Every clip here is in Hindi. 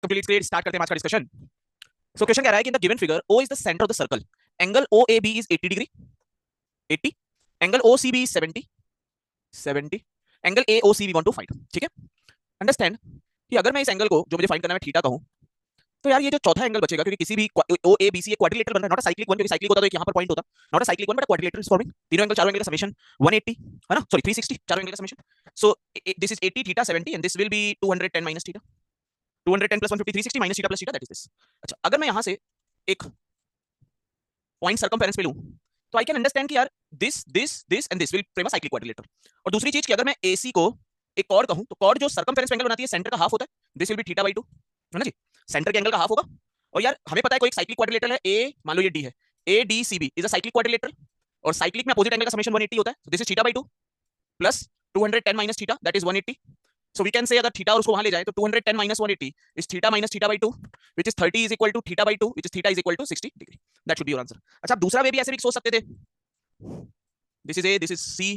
कंप्लीट ग्रेड स्टार्ट करते हैं आज का डिस्कशन। सो क्वेश्चन कह रहा है कि in the given figure O is the centre of the circle, angle OAB is 80 degree 80, angle OCB is 70 70, angle AOC we want to find. ठीक है, अंडरस्टैंड कि अगर मैं इस एंगल को जो मुझे फाइंड करना है थीटा कहूं, तो यार ये जो चौथा एंगल बचेगा, क्योंकि किसी भी OABC एक क्वाड्रिलेटरल बन रहा है, नॉट अ साइक्लिक वन, क्योंकि साइक्लिक होता तो एक यहां पर पॉइंट होता, not a cyclic one but a quadrilateral is forming. तीनों एंगल, चारों एंगल का समेशन 180 है ना, सॉरी 360, चारों एंगल का summation. So this is 80 theta 70 and this will be 210 minus theta, 210 plus 150 360 minus theta plus theta, that is this. अच्छा, अगर मैं यहां से एक पॉइंट सर्कमफेरेंस पे लूं, तो आई कैन अंडरस्टैंड कि यार this and this will frame a cyclic quadrilateral. और दूसरी चीज कि अगर मैं AC को एक कॉर्ड कहूं, तो कॉर्ड जो सर्कमफेरेंस एंगल बनाती है सेंटर का हाफ होता है, this will be theta by 2, है ना जी, सेंटर के एंगल का हाफ होगा। और यार हमें पता है कोई एक साइक्लिक क्वाड्रिलेटर है A, मान लो ये D है, ADCB is a cyclic quadrilateral, और साइक्लिक में अपोजिट एंगल का समेशन 180 होता है, this is theta by 2 plus 210 minus theta, that is 180। So we can say अगर थीटा और उसको वहां ले जाए तो 210 minus 180 is theta minus theta by 2, which is 30 is equal to theta by 2, which is theta is equal to 60 degree. That should be your answer. अच्छा, आप दूसरा वे भी ऐसे भी सोच सकते थे, this is A, this is C,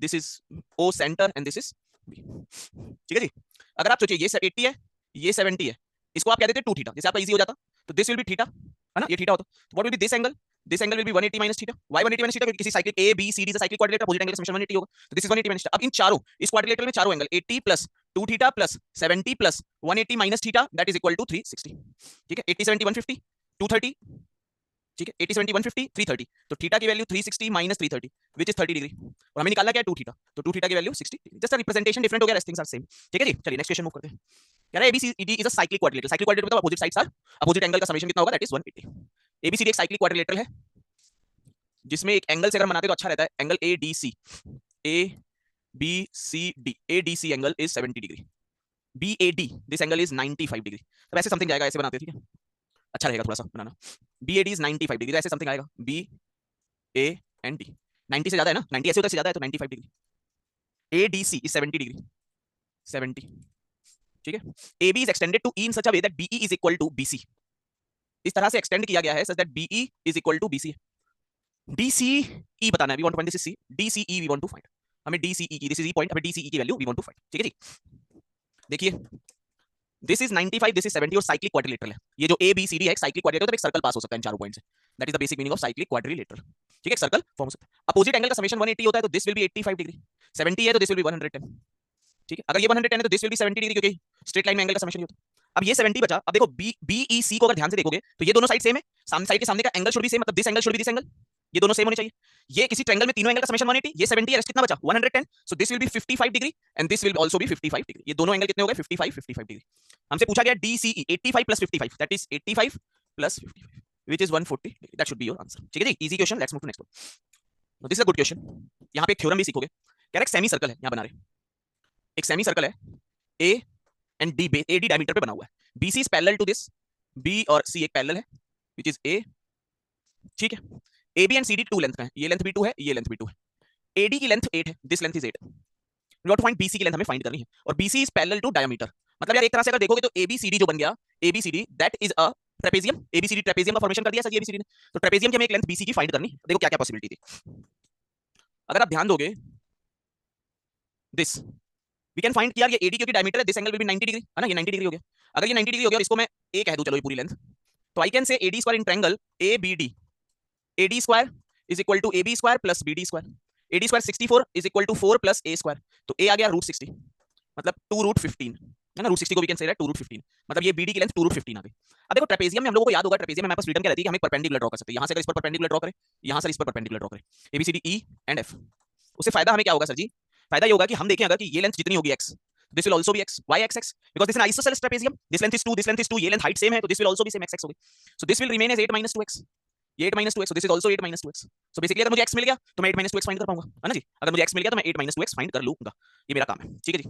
this is O center and this is B. ठीक है जी। अगर आप सोचिए ये 80 है, ये 70 है, इसको आप कह देते 2 थीटा, जैसे आपका इजी हो जाता, तो दिस विल बी थीटा, है ना, ये थीटा होता, तो what will be this angle, this angle will be 180 minus theta. Why 180 minus theta, क्योंकि किसी cyclic A B C D cyclic quadrilateral opposite angle का समेशन 180 होगा, तो दिस इज 180 माइनस थीटा। अब इन चारों, इस क्वाड्रिलेटर में चारों angle 80 plus 2 theta plus 70 plus 180 minus theta, that is equal to 360। ठीक है, 80 70 150 230, ठीक है, 80 70 150 330, तो थीटा की value 360 minus 330 which is 30 degree, और हमें निकालना क्या है 2 थीटा, तो 2 थीटा की value 60 degree. Just representation different हो गया, रेस्ट थिंग्स आर सेम। ठीक है जी, चलिए नेक्स्ट क्वेश्चन मूव करते हैं। कह रहा है ABCD is a cyclic quadrilateral, cyclic quadrilateral मतलब opposite sides are, opposite angle का समेशन कितना होगा, दैट इज 180। ABCD एक साइक्लिक क्वाड्रिलेटर है जिसमें एक एंगल से अगर बनाते तो अच्छा रहता है, angle ADC, ABCD, ADC angle is 70 degree, BAD this angle is 95 degree, तो ऐसे समथिंग जाएगा, ऐसे बनाते हैं, ठीक है, अच्छा रहेगा थोड़ा सा बनाना। BAD इज 95 डिग्री, तो ऐसे समथिंग आएगा, BA एंड D 90 से ज्यादा है ना, 90 ऐसे होता है, से ज्यादा है तो 95 डिग्री। ADC इज 70 डिग्री, 70, ठीक है। AB is extended to E in such a way that BE is equal to BC, इस तरह से एक्सटेंड किया गया है such that BE is equal to BC। DCE बताना है, we want to find this, DCE we want to find, हमें DCE की, दिस इज E पॉइंट, हमें DCE की value we want to find. ठीक है जी, देखिए दिस इज 95, दिस इज 70 और साइक्लिक क्वाड्रिलेटरल है। ये जो ABCD है एक साइक्लिक क्वाड्रिलेटर, तो एक सर्कल पास हो सकता है इन चारों पॉइंट से, that is the basic meaning of cyclic quadrilateral. ठीक है, एक सर्कल फॉर्म हो सकता है। अपोजिट एंगल का समेशन 180 होता है, तो दिस विल बी 85 डिग्री, 70 है तो दिस विल बी 110। ठीक है, अगर ये 110 है तो दिस विल बी 70 डिग्री, क्योंकि स्ट्रेट लाइन में एंगल का समेशन होता है। अब ये 70 बचा, अब देखो BEC को अगर ध्यान से देखोगे तो ये दोनों साइड सेम है, सामने साइड के सामने का एंगल शुड बी सेम, मतलब this angle should be this angle, ये दोनों सेम होने चाहिए। ये किसी ट्रायंगल में तीनों एंगल का समेशन 180, ये 70 है, रेस्ट कितना बचा 110, so this will be 55 degree and this will also B 55 degree. ये दोनों एंगल कितने हो गए 55 डिग्री। हमसे पूछा गया DCE 85 plus 55, that is 85 plus 55 which is 140 degree, that should be your answer. ठीक है जी, easy question, let's move to next one. This is a good question, यहां पे एक थ्योरम भी सीखोगे। कह रहा है एक सेमी सर्कल है, यहां बना रहे एक सेमी सर्कल है, A and D AD diameter पे बना हुआ है, BC is parallel to this, B और C एक पैरेलल है व्हिच इज A, ठीक है। AB एंड CD 2 लेंथ का है, ये लेंथ भी 2 है, ये लेंथ भी 2 है, AD की लेंथ 8 है, this length is 8, we want to find BC की लेंथ हमें फाइंड करनी है, और BC is parallel to diameter. मतलब यार एक तरह से अगर देखोगे तो ABCD जो बन गया, ABCD that is a trapezium, ABCD trapezium का फॉर्मेशन कर दिया सर ABCD ने, तो ट्रेपेजियम की हमें एक लेंथ BC की फाइंड करनी है। देखो क्या क्या पॉसिबिलिटी थी, अगर आप ध्यान दोगे दिस वी कैन फाइंड कि यार ये AD क्योंकि डायमीटर है, this angle will be 90 degree, है ना, ये 90 डिग्री हो गया। अगर ये 90 डिग्री हो गया और इसको मैं A कह दूं, चलो ये पूरी लेंथ, तो I can say AD square in triangle ABD, AD square is equal to AB square plus BD square, AD square 64 is equal to 4 plus A square, तो A आ गया √60, मतलब 2√15, है ना, √60 को वी कैन से 2√15, मतलब ये BD की लेंथ 2√15 आ गई। अब देखो ट्रेपेजियम में हम लोगों को याद होगा, ट्रेपेजियम में हमारे पास फ्रीडम क्या रहती है कि हम एक परपेंडिकुलर ड्रॉ कर सकते हैं, यहां से अगर इस पर परपेंडिकुलर ड्रॉ करें, यहां से इस पर परपेंडिकुलर ड्रॉ करें, ABCD E एंड F, उससे फायदा हमें क्या होगा सर जी, फायदा ये होगा कि हम देखें अगर कि ये लेंथ जितनी होगी x, this will also be x, why x because this is an isosceles trapezium, this length is 2, this length is 2, ये length height same है, तो this will also be same x होगी, so this will remain as 8 minus 2x, ये 8 minus 2x, so this is also 8 minus 2x, so basically अगर मुझे x मिल गया तो मैं 8 minus 2x फाइंड कर पाऊंगा, है ना जी, अगर मुझे x मिल गया तो मैं 8 minus 2x फाइंड कर लूंगा, ये मेरा काम है। ठीक है जी,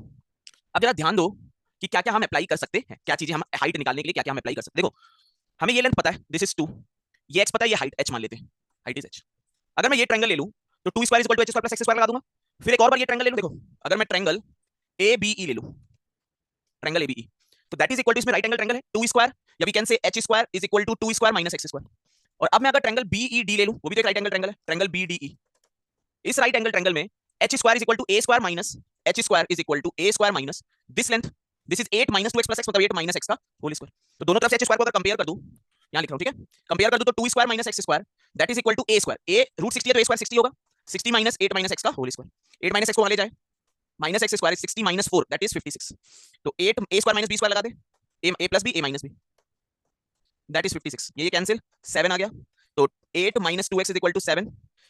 अब जरा ध्यान दो कि क्या क्या हम अप्लाई कर सकते हैं, क्या चीजें हम हाइट निकालने के लिए क्या क्या हम अप्लाई कर सकते हैं। देखो हमें ये लेंथ पता है, दिस इज 2, ये x पता है, ये हाइट h मान लेते हैं, हाइट इज h। अगर मैं ये ट्रायंगल ले लूं तो 2 square is equal to h square plus x square लगा दूंगा, फिर एक और बार ये ट्रायंगल ले लूं, देखो अगर मैं ट्रायंगल ABE ले लूं, ट्रायंगल ABE, तो दैट इज इक्वल टू, इसमें राइट एंगल ट्रायंगल है 2 स्क्वायर, या we can say h square is equal to 2 square minus x square. और अब मैं अगर ट्रायंगल BED ले लूं, वो भी तो एक राइट एंगल ट्रायंगल है, ट्रायंगल BDE, इस राइट एंगल ट्रायंगल में h square is equal to a square minus h square is equal to a square minus this length this is 8 minus 2x plus x मतलब 8 माइनस x का होल स्क्वायर। तो दोनों तरफ से h स्क्वायर को अगर कंपेयर कर दूं, यहां लिख रहा हूं, ठीक है, कंपेयर कर दूं तो 2 square minus x square that is equal to a square. a root 60 है तो a स्क्वायर 60 होगा, 60 माइनस 8 माइनस x का होल स्क्वायर। 8 माइनस x को वहां ले जाए, minus x square is 60 minus 4 that is 56। तो 8 a square minus b square लगा दे, a plus b a minus b that is 56। ये कैंसिल, 7 आ गया। तो 8 minus 2x is equal to 7.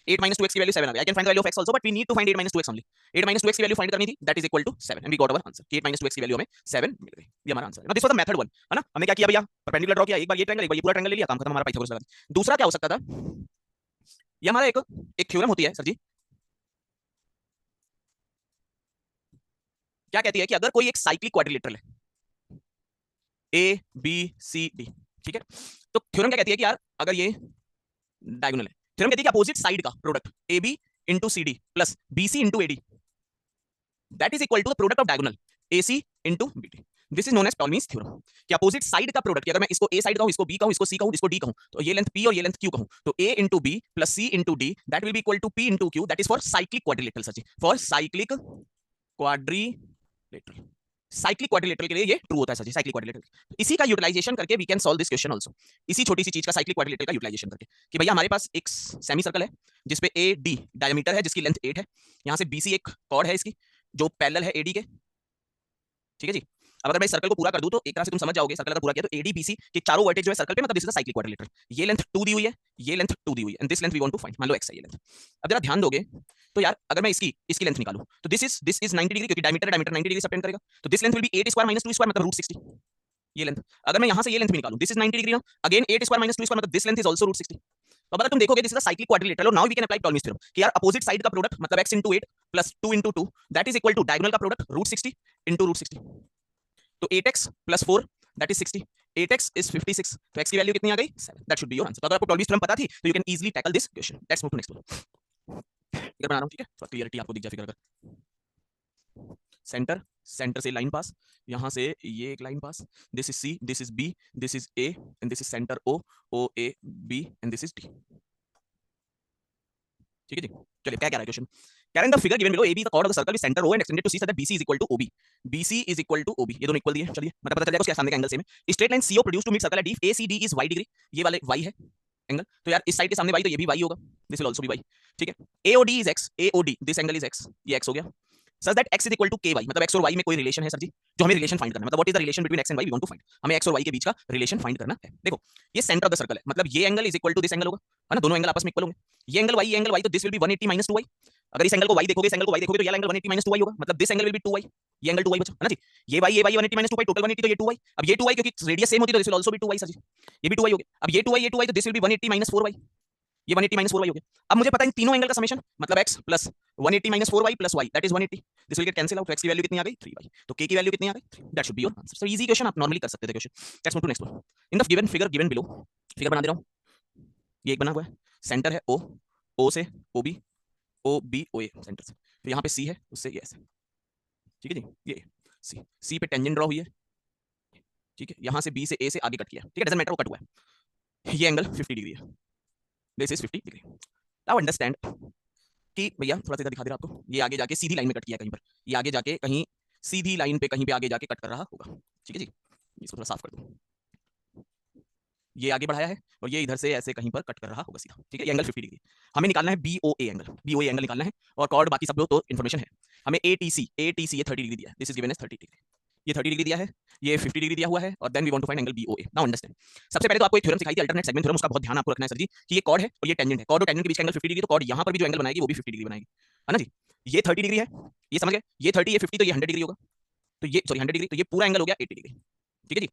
8 minus 2x की वैल्यू 7 आ गया। I can find the value of x also, but we need to find 8 minus 2x only. 8 minus 2x की वैल्यू फाइंड करनी थी, that is equal to 7 and we got our answer. 8 minus 2x की वैल्यू हमें 7 मिल गई। ये हमारा आंसर है। Now this was the method 1, है ना? हमने क्या किया भैया? परपेंडिकुलर ड्रॉ किया, एक बार ये ट्रायंगल, एक बार ये पूरा ट्रायंगल ले लिया, काम खत्म, हमारा पाइथागोरस लगा दिया। दूसरा क्या हो सकता था? ये हमारा एक थ्योरम होती है सर जी, क्या कहती है कि अगर कोई एक साइक्लिक क्वाड्रिलेटरल है ए बी सी डी, ठीक है, तो थ्योरम क्या कहती है कि यार अगर ये डायगोनल है, थ्योरम कहती है कि अपोजिट साइड का product A B into C D plus B C into A D that is equal to the product of diagonal A C into B D. This is known as Ptolemy's theorem कि अपोजिट साइड का प्रोडक्ट, अगर मैं इसको ए साइड कहूं, इसको बी कहूं, इसको सी कहूं, इसको डी कहूं, तो ये लेंथ पी और ये लेंथ क्यू कहूं, तो A into B plus C into D that will be equal to P into Q, that is for cyclic quadrilateral sir ji, for cyclic quadrilateral. Cyclic quadrilateral के लिए ये ट्रू होता है सर जी, साइक्लिक क्वाड्रिलेटरल। इसी का यूटिलाइजेशन करके we can solve this question also, इसी छोटी सी चीज का साइक्लिक क्वाड्रिलेटरल का यूटिलाइजेशन करके कि भैया हमारे पास एक सेमी सर्कल है जिसपे ए डी डायमीटर है, जिसकी लेंथ 8 है, यहां से बी सी एक कॉर्ड है इसकी जो पैरेलल है एडी के, ठीक है जी। अब अगर मैं इस सर्कल को पूरा कर दूं तो एक तरह से तुम समझ जाओगे, सर्कल अगर पूरा किया तो एडी बीसी के चारों वर्टेक्स जो है सर्कल पे, मतलब this is the cyclic quadrilateral. ये लेंथ 2 दी हुई है, ये लेंथ 2 दी हुई है, and this length we want to find, मान लो x है ये लेंथ। अब जरा ध्यान दोगे तो यार अगर मैं इसकी लेंथ निकालूं तो दिस इज 90 डिग्री, क्योंकि डायमीटर 90 डिग्री सबटेंड करेगा, तो this length will be 8 square minus 2 square मतलब रूट 60, ये लेंथ। अगर मैं यहां से ये लेंथ भी निकालूं, दिस इज 90 डिग्री ना, अगेन 8 स्क्वायर माइनस 2 स्क्वायर मतलब this length is also root 60। तो अब अगर तुम देखोगे this is a cyclic quadrilateral, और now we can apply Ptolemy's theorem कि यार अपोजिट साइड का प्रोडक्ट मतलब x into 8 plus 2 into 2 that is equal to diagonal का प्रोडक्ट रूट 60 into रूट 60। तो 8x plus 4 that is 60, 8x is 56, तो x की वैल्यू कितनी आ गई 7, that should be your answer. तो अगर आपको टॉलमीज थ्योरम पता थी तो you can easily tackle this question. Let's move to next one. Figure बना रहा हूं, ठीक है, थोड़ा क्लियरिटी आपको दिख जाए फिगर। अगर सेंटर से लाइन पास, यहां से ये एक line pass, this is C, this is B, this is A and this is centre O, O A B and this is D, ठीक है जी। चलिए क्या कह रहा है क्वेश्चन, कह रहे हैं the figure given below AB the chord of the circle with centre O and extended to C so that BC is equal to OB, BC is equal to OB, ये दोनों इक्वल दिए। चलिए मतलब पता चल जाएगा उसके सामने का एंगल सेम है। Straight line CO produce to meet circle at D ACD is y degree, ये वाले y है एंगल, तो यार इस साइड के सामने y तो ये भी y होगा, this will also be y, ठीक है। AOD is x, AOD this angle is x, ये x हो गया, such that x is equal to ky, मतलब x और y में कोई रिलेशन है सर जी, जो हमें रिलेशन फाइंड करना है, मतलब what is the relation between x and y we want to find, हमें x और y के बीच का रिलेशन फाइंड करना है। देखो ये सेंटर ऑफ द सर्कल है, मतलब ये angle is equal to this angle होगा, है ना, दोनों एंगल आपस में इक्वल होंगे। ये एंगल y, तो this will be 180 minus 2y। अगर इस एंगल को y देखोगे, इस एंगल को y देखोगे तो ये एंगल 180 माइनस 2y होगा, मतलब this angle will be 2y, ये एंगल 2y बचा, है ना जी। ये y 180 माइनस 2y, टोटल 180, तो ये 2y। अब ये 2y क्योंकि रेडियस सेम होती है तो this will also be 2y sir ji, ये भी 2y हो गया। अब ये 2y तो this will be 180 minus 4y, ये 180 माइनस 4y हो गया। अब मुझे पता है इन तीनों एंगल का समेशन, मतलब x plus 180 minus 4y plus y that is 180, this will get cancel out, x की वैल्यू कितनी आ गई 3y, तो k की वैल्यू कितनी आ गई 3, that should be your answer. So easy question, आप नॉर्मली कर सकते थे question. Let's move to next one. In the given figure given below, figure बना दे रहा हूं, ये एक बना हुआ है, सेंटर है O, O से OB, OB OA सेंटर से, तो यहाँ पे C है, उससे ये ऐसे, ठीक है जी, ये C पे टेंजेंट ड्रॉ हुई है, ठीक है, यहाँ से B से A से आगे कट किया, ठीक है, डजंट मैटर वो कट हुआ है, ये एंगल 50 डिग्री है, this is 50 degree. Now understand कि भैया थोड़ा सा दिखा दे रहा आपको, ये आगे जाके सीधी लाइन में कट किया कहीं पर, ये आगे जाके कहीं सीधी लाइन पे कहीं पे आगे जाके कट कर रहा होगा, ठीक है जी। इसको थोड़ा साफ कर दूं, ये आगे बढ़ाया है और ये इधर से ऐसे कहीं पर कट कर रहा होगा सीधा, ठीक है, ये एंगल 50 डिग्री। हमें निकालना है BOA एंगल, BOA एंगल निकालना है, और कॉर्ड बाकी सब तो इन्फॉर्मेशन है। हमें ATC ये 30 डिग्री दिया है, this is given as 30 degree, ये 30 डिग्री दिया है, ये 50 डिग्री दिया हुआ है, और then we want to find angle BOA। Now understand, सबसे पहले तो आपको एक थ्योरम सिखाई थी अल्टरनेट सेगमेंट थ्योरम, उसका बहुत ध्यान आपको रखना है सर जी कि ये कॉर्ड है और ये टेंजेंट है, कॉर्ड और टेंजेंट के बीच का एंगल 50 डिग्री, तो कॉर्ड यहाँ पर भी जो एंगल बनाएगी वो भी 50 डिग्री बनाएगी, है ना जी। ये 30 डिग्री है, ये समझ गए, ये 30 ये 50 तो ये 100 डिग्री होगा, तो ये सॉरी 100 डिग्री, तो ये पूरा एंगल हो गया 80 डिग्री, ठीक है जी।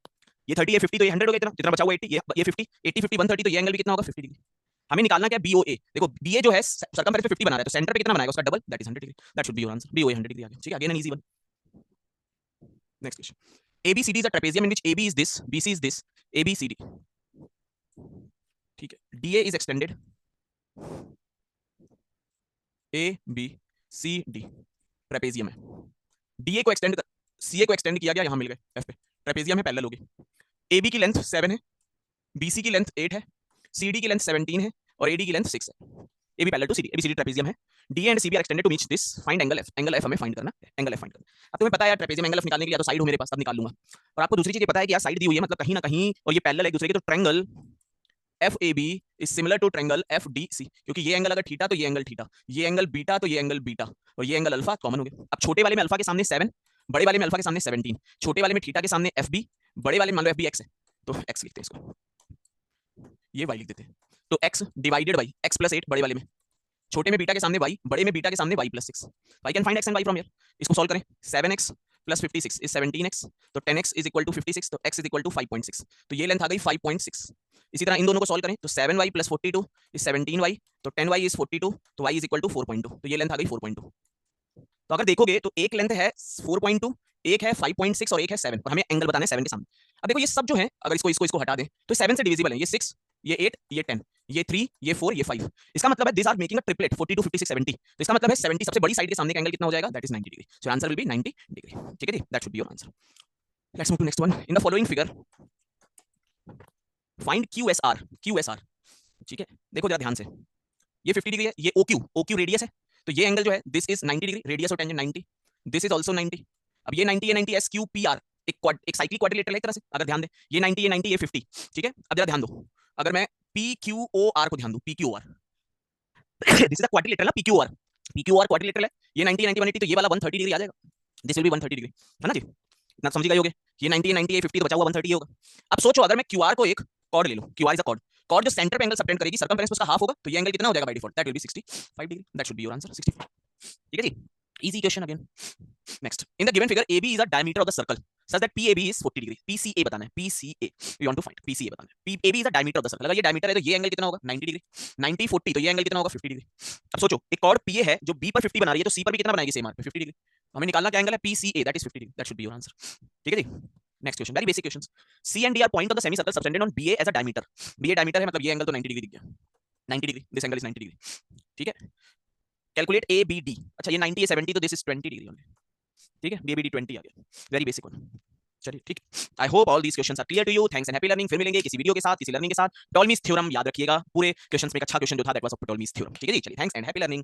ये 30 ये 50 तो ये 100 हो गया, इतना जितना बचा हुआ 80, ये 50, 80 50 130, तो ये एंगल भी कितना होगा 50 डिग्री। हमें निकालना क्या BOA, देखो BA जो है सर्कमफेरेंस पे 50 बना रहा है, तो सेंटर पे कितना बनाएगा उसका double, that is 100 degree, that should be your answer, BOA 100 degree आ गया, ठीक है। Again an easy one, next question. ABCD is a trapezium in which AB is this, BC is this, ABCD, ठीक है। DA is extended, ABCD trapezium है, DA को एक्सटेंड CA को एक्सटेंड किया गया, यहां मिल गए F पे, ट्रेपेजियम है, पैरेलल होगी। AB की लेंथ 7 है, BC की लेंथ 8 है, CD की लेंथ 17 है और AD की लेंथ 6 है, A B parallel to C D, ABCD trapezium है, D and C B are extended to meet this, find angle F, angle F हमें फाइंड करना है, एंगल एफ फाइंड करना। अब तुम्हें पता है यार ट्रेपेजियम एंगल एफ निकालने के लिए या तो साइड हो मेरे पास, तब निकाल लूंगा, और आपको दूसरी चीज ये पता है कि यार साइड दी हुई है मतलब कहीं ना कहीं और ये पैरेलल है एक दूसरे के, तो triangle F A B is similar to triangle F D C, क्योंकि ये एंगल अगर थीटा तो ये एंगल थीटा, ये एंगल बीटा तो ये एंगल बीटा, और ये एंगल अल्फा कॉमन हो गया। अब छोटे वाले में अल्फा के सामने 7, बड़े वाले में अल्फा के सामने 17, छोटे वाले में थीटा के सामने एफ बी, बड़े वाले में मान लो एफ बी एक्स है तो एक्स लिखते हैं इसको, ये वाई लिख देते हैं, तो x divided by x plus 8 बड़े वाले में, छोटे में बीटा के सामने वाई, बड़े में बीटा के सामने y plus 6। I can find x and y from here, इसको सॉल्व करें, 7x प्लस 56 इज 17x, तो 10x इज इक्वल टू 56, तो x इज इक्वल टू 5.6, तो ये लेंथ आ गई 5.6। इसी तरह इन दोनों को सॉल्व करें तो 7y प्लस 42 इज 17y, तो 10y इज 42, तो y इज इक्वल टू 4.2, तो ये लेंथ आ गई 4.2। तो अगर देखोगे तो एक लेंथ है 4.2, एक है 5.6 और एक है 7, और हमें एंगल बताना है 7 के सामने। अब देखो ये सब जो है अगर इसको हटा दें तो 7 से डिविजिबल है, ये 6, ये 8, ये 10, ये 3, ये 4, ये 5, इसका मतलब है this are making a triplet 42, 56, 70, तो इसका मतलब है 70 सबसे बड़ी साइड के सामने का एंगल कितना हो जाएगा, that is 90 degree, so answer will be 90 degree. ठीक है जी, that should be your answer. Let's move to next one. In the following figure find QSR, QSR, ठीक है, देखो जरा ध्यान से, ये 50 डिग्री है, ये OQ रेडियस है, तो ये एंगल जो है दिस इज 90 डिग्री, रेडियस और टेंजेंट 90, दिस इज आल्सो 90। अब ये 90 ये 90 SQPR एक साइक्लिक क्वाड्रिलेटरल है एक तरह से, अगर ध्यान दे, ये 90 ये 90 ये 50, ठीक है। अब जरा ध्यान दो, अगर मैं PQOR को ध्यान दूं, PQOR this is a quadrilateral ना, PQR क्वाड्रिलेटरल है, ये 90 90 180, तो ये वाला 130 डिग्री आ जाएगा, दिस विल बी 130 डिग्री, है ना जी, इतना समझ गए होगे, ये 90 90 ये 50 तो बचा हुआ 130 होगा। अब सोचो अगर मैं QR को एक कॉर्ड ले लूं, QR is a chord, chord जो सेंटर पे एंगल सबटेंड करेगी, सर्कमफेरेंस उसका हाफ होगा, तो ये एंगल कितना हो जाएगा by default, that will be 65 degree, that should be your answer 65। ठीक है जी, easy question again. Next, in the given figure AB is the diameter of the circle such that PAB is 40 degree, PCA बताना है, PCA we want to find, PCA बताना है, AB is the diameter of the circle, अगर ये डायमीटर है तो ये एंगल कितना होगा 90 डिग्री, 90 40 तो ये एंगल कितना होगा 50 डिग्री। अब सोचो एक कॉर्ड PA है जो B पर 50 बना रही है, तो C पर भी कितना बनाएगी सेम आर पे 50 डिग्री, हमें निकालना क्या एंगल है PCA, that is 50 degree, that should be your answer. ठीक है जी, next question, very basic questions, C and D are point of the semicircle subtended on BA as a diameter, BA diameter है मतलब ये एंगल तो 90 डिग्री दिख गया, 90 degree, this angle is 90 degree, ठीक है। कैलकुलेट ABD, अच्छा ये 90 है 70 तो दिस इज 20 डिग्री ओनली, ठीक है, BABD 20 आ गया, वेरी बेसिक वन। चलिए ठीक, I hope all these questions are clear to you, thanks and happy learning. फिर मिलेंगे किसी वीडियो के साथ, किसी लर्निंग के साथ। टॉलमीज थ्योरम याद रखिएगा, पूरे क्वेश्चंस में एक अच्छा क्वेश्चन जो था दैट वाज ऑफ टॉलमीज थ्योरम। ठीक है जी, चलिए थैंक्स एंड हैप्पी लर्निंग।